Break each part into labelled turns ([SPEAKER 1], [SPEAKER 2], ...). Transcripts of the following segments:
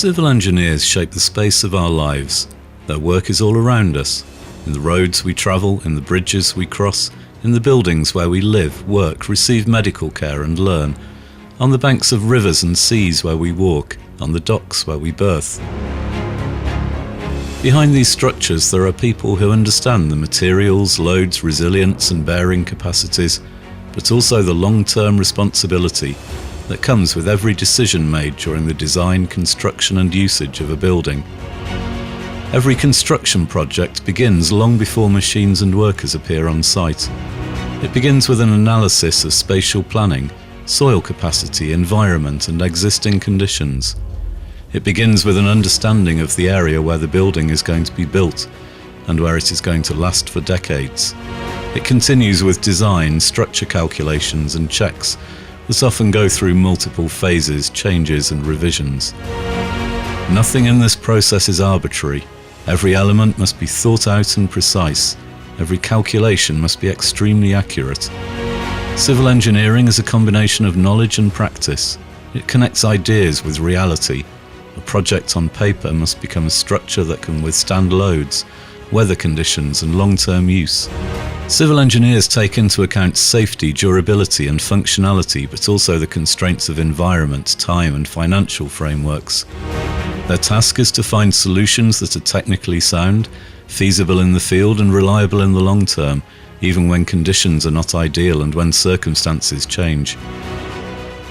[SPEAKER 1] Civil engineers shape the space of our lives. Their work is all around us, in the roads we travel, in the bridges we cross, in the buildings where we live, work, receive medical care and learn, on the banks of rivers and seas where we walk, on the docks where we berth. Behind these structures there are people who understand the materials, loads, resilience and bearing capacities, but also the long-term responsibility that comes with every decision made during the design, construction and usage of a building. Every construction project begins long before machines and workers appear on site. It begins with an analysis of spatial planning, soil capacity, environment and existing conditions. It begins with an understanding of the area where the building is going to be built and where it is going to last for decades. It continues with design, structure calculations and checks that often go through multiple phases, changes and revisions. Nothing in this process is arbitrary. Every element must be thought out and precise. Every calculation must be extremely accurate. Civil engineering is a combination of knowledge and practice. It connects ideas with reality. A project on paper must become a structure that can withstand loads, weather conditions and long-term use. Civil engineers take into account safety, durability and functionality, but also the constraints of environment, time and financial frameworks. Their task is to find solutions that are technically sound, feasible in the field and reliable in the long term, even when conditions are not ideal and when circumstances change.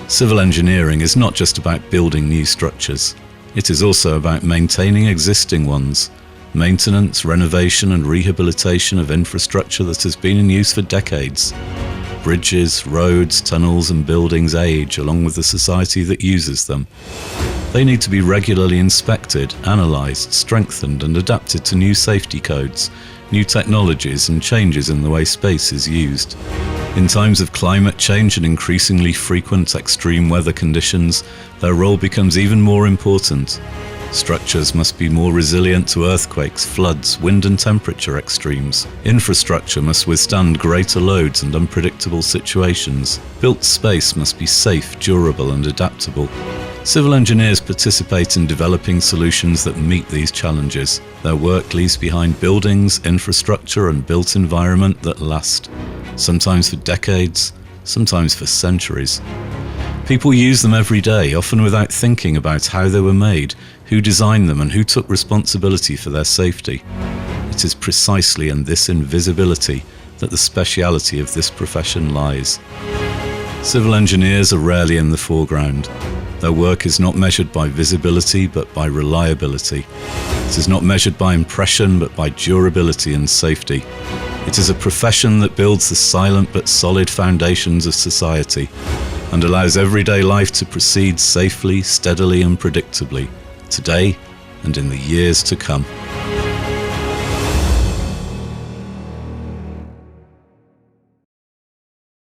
[SPEAKER 1] Civil engineering is not just about building new structures. It is also about maintaining existing ones. Maintenance, renovation and rehabilitation of infrastructure that has been in use for decades. Bridges, roads, tunnels and buildings age along with the society that uses them. They need to be regularly inspected, analysed, strengthened and adapted to new safety codes, new technologies and changes in the way space is used. In times of climate change and increasingly frequent extreme weather conditions, their role becomes even more important. Structures must be more resilient to earthquakes, floods, wind and temperature extremes. Infrastructure must withstand greater loads and unpredictable situations. Built space must be safe, durable and adaptable. Civil engineers participate in developing solutions that meet these challenges. Their work leaves behind buildings, infrastructure and built environment that last, sometimes for decades, sometimes for centuries. People use them every day, often without thinking about how they were made, who designed them and who took responsibility for their safety. It is precisely in this invisibility that the speciality of this profession lies. Civil engineers are rarely in the foreground. Their work is not measured by visibility but by reliability. It is not measured by impression but by durability and safety. It is a profession that builds the silent but solid foundations of society and allows everyday life to proceed safely, steadily and predictably, today and in the years to come.